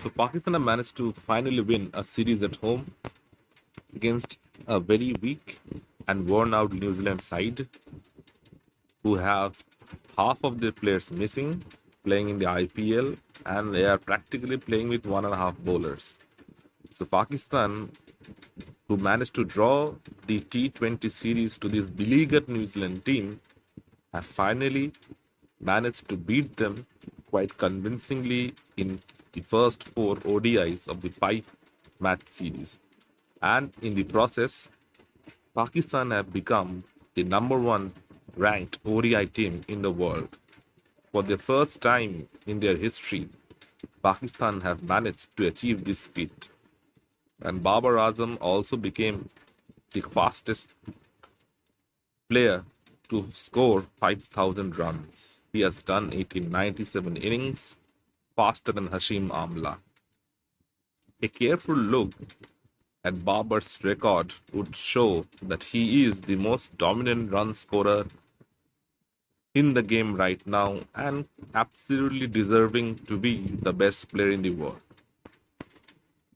So Pakistan have managed to finally win a series at home against a very weak and worn out New Zealand side who have half of their players missing playing in the IPL, and they are practically playing with 1.5 bowlers. So Pakistan, who managed to draw the T20 series to this beleaguered New Zealand team, have finally managed to beat them quite convincingly in the first four ODIs of the five match series. And in the process, Pakistan have become the number one ranked ODI team in the world. For the first time in their history, Pakistan have managed to achieve this feat. And Babar Azam also became the fastest player to score 5,000 runs. He has done it in 97 innings, faster than Hashim Amla. A careful look at Babar's record would show that he is the most dominant run scorer in the game right now and absolutely deserving to be the best player in the world.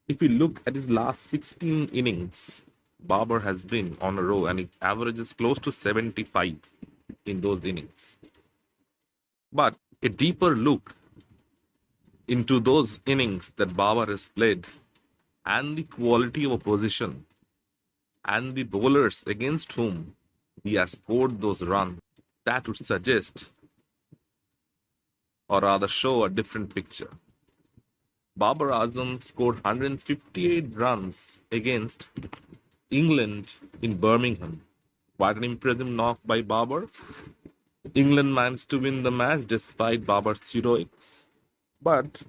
If you look at his last 16 innings, Babar has been on a row and he averages close to 75 in those innings. But a deeper look into those innings that Babar has played and the quality of opposition and the bowlers against whom he has scored those runs, that would suggest or rather show a different picture. Babar Azam scored 158 runs against England in Birmingham. Quite an impressive knock by Babar. England managed to win the match despite Babar's heroics. But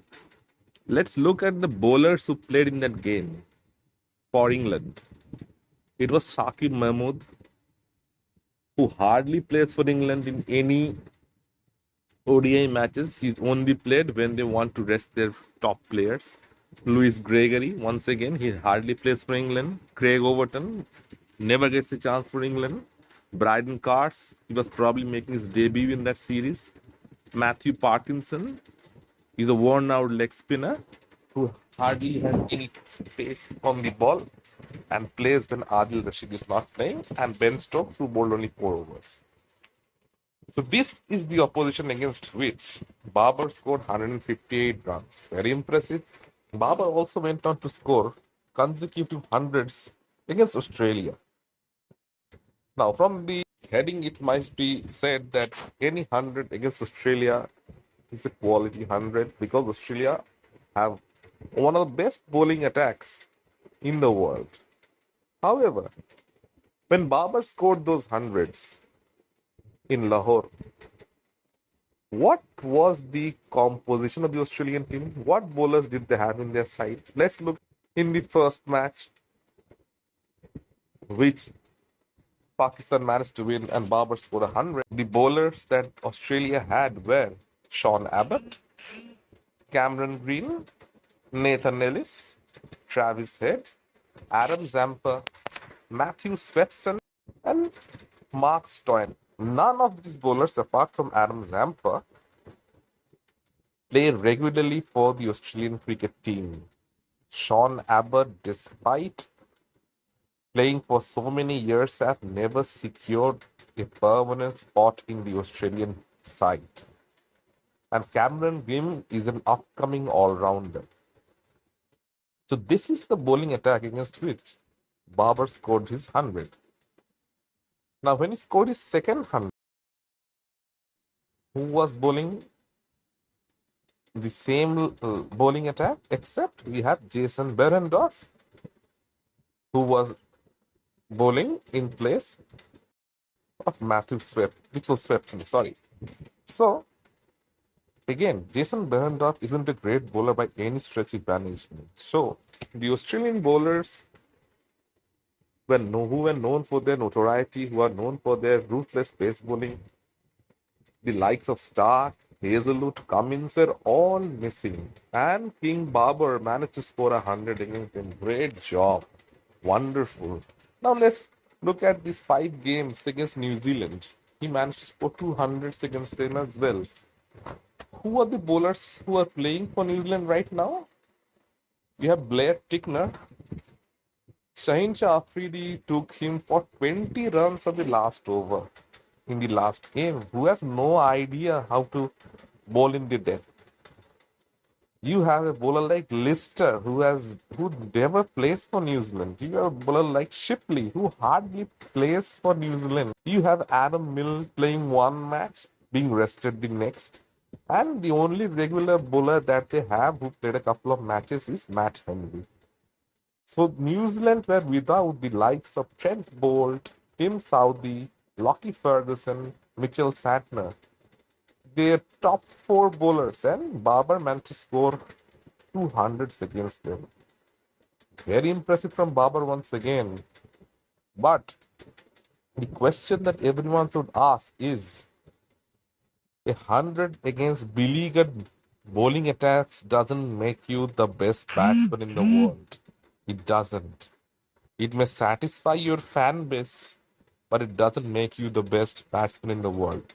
let's look at the bowlers who played in that game for England. It was Shakib Mahmood, who hardly plays for England in any ODI matches. He's only played when they want to rest their top players. Louis Gregory, once again, he hardly plays for England. Craig Overton never gets a chance for England. Bryden Cars, he was probably making his debut in that series. Matthew Parkinson, he's a worn out leg spinner who hardly has any space on the ball and plays when Adil Rashid is not playing. And Ben Stokes, who bowled only 4 overs. So this is the opposition against which Babar scored 158 runs. Very impressive. Babar also went on to score consecutive hundreds against Australia. Now, from the heading, it might be said that any 100 against Australia is a quality 100 because Australia have one of the best bowling attacks in the world. However, when Babar scored those hundreds in Lahore, what was the composition of the Australian team? What bowlers did they have in their side? Let's look in the first match, which Pakistan managed to win and Babar scored 100. The bowlers that Australia had were Sean Abbott, Cameron Green, Nathan Ellis, Travis Head, Adam Zampa, Matthew Swetson, and Mark Stoyan. None of these bowlers, apart from Adam Zampa, play regularly for the Australian cricket team. Sean Abbott, despite playing for so many years, have never secured a permanent spot in the Australian side. And Cameron Green is an upcoming all-rounder. So this is the bowling attack against which Babar scored his 100. Now, when he scored his second 100, who was bowling the same bowling attack, except we have Jason Behrendorff, who was bowling in place of Matthew Swepson, sorry. So, again, Jason Behrendorff isn't a great bowler by any stretch of imagination. So, the Australian bowlers who were known for their notoriety, who are known for their ruthless pace bowling, the likes of Stark, Hazelwood, Cummins are all missing. And King Babar managed to score 100 against them. Great job. Wonderful. Now let's look at these 5 games against New Zealand. He managed to score 200s against them as well. Who are the bowlers who are playing for New Zealand right now? You have Blair Tickner. Shaheen Shah Afridi took him for 20 runs on the last over in the last game. Who has no idea how to bowl in the death? You have a bowler like Lister who never plays for New Zealand. You have a bowler like Shipley who hardly plays for New Zealand. You have Adam Milne playing one match, being rested the next. And the only regular bowler that they have who played a couple of matches is Matt Henry. So New Zealand were without the likes of Trent Boult, Tim Southee, Lockie Ferguson, Mitchell Santner. Their top four bowlers, and Babar managed to score 200s against them. Very impressive from Babar once again. But the question that everyone should ask is 100 against beleaguered bowling attacks doesn't make you the best batsman in the world. It doesn't. It may satisfy your fan base, but it doesn't make you the best batsman in the world.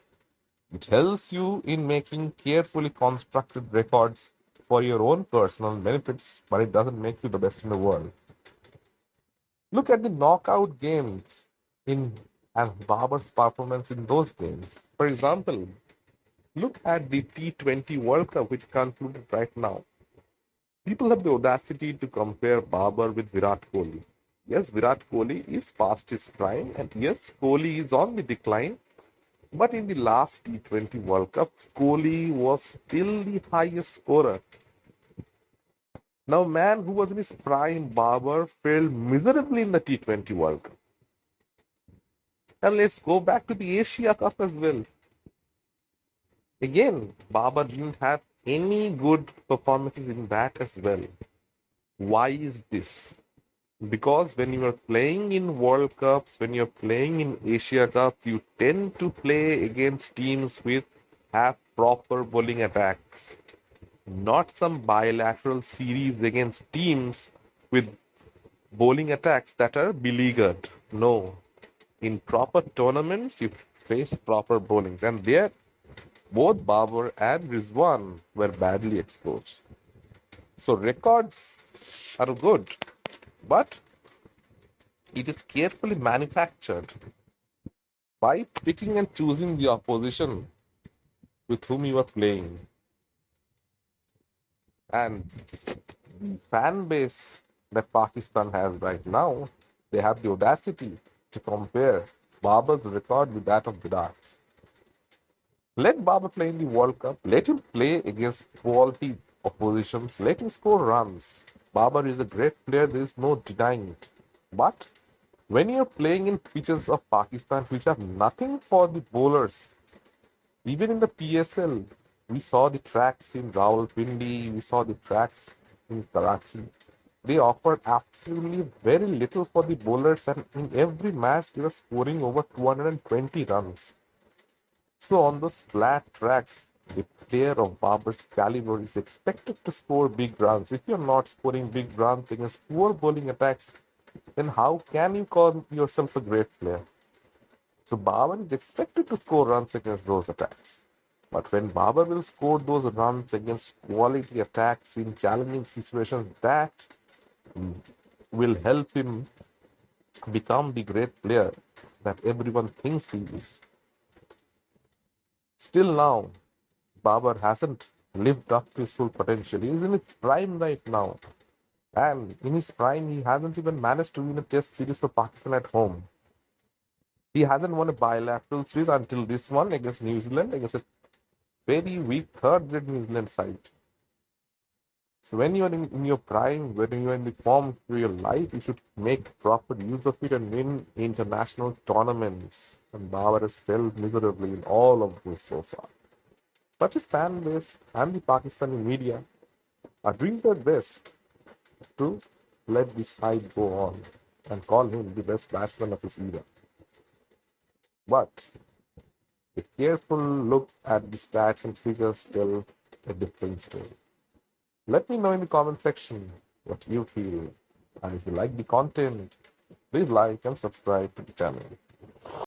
It helps you in making carefully constructed records for your own personal benefits, but it doesn't make you the best in the world. Look at the knockout games in and Babar's performance in those games. For example, look at the T20 World Cup which concluded right now. People have the audacity to compare Babar with Virat Kohli. Yes, Virat Kohli is past his prime, and yes, Kohli is on the decline. But in the last T20 World Cup, Kohli was still the highest scorer. Now, man who was in his prime, Babar, failed miserably in the T20 World Cup. And let's go back to the Asia Cup as well. Again, Babar didn't have any good performances in that as well. Why is this? Because when you are playing in World Cups, when you're playing in Asia Cups, you tend to play against teams with have proper bowling attacks, not some bilateral series against teams with bowling attacks that are beleaguered. No, in proper tournaments, you face proper bowling, and there both Babar and Rizwan were badly exposed. So records are good, but it is carefully manufactured by picking and choosing the opposition with whom you are playing. And the fan base that Pakistan has right now, they have the audacity to compare Babar's record with that of Virat's. Let Babar play in the World Cup. Let him play against quality oppositions. Let him score runs. Babar is a great player. There is no denying it. But when you're playing in pitches of Pakistan, which have nothing for the bowlers, even in the PSL, we saw the tracks in Rawalpindi, we saw the tracks in Karachi. They offered absolutely very little for the bowlers, and in every match, they were scoring over 220 runs. So, on those flat tracks, a player of Babar's caliber is expected to score big runs. If you're not scoring big runs against poor bowling attacks, then how can you call yourself a great player? So Babar is expected to score runs against those attacks. But when Babar will score those runs against quality attacks in challenging situations, that will help him become the great player that everyone thinks he is. Still now, Babar hasn't lived up to his full potential. He is in his prime right now. And in his prime, he hasn't even managed to win a test series for Pakistan at home. He hasn't won a bilateral series until this one against New Zealand, against a very weak third-grade New Zealand side. So when you are in your prime, when you are in the form of your life, you should make proper use of it and win international tournaments. And Babar has failed miserably in all of this so far. But his fan base and the Pakistani media are doing their best to let this hype go on and call him the best batsman of his era. But a careful look at the stats and figures tell a different story. Let me know in the comment section what you feel. And if you like the content, please like and subscribe to the channel.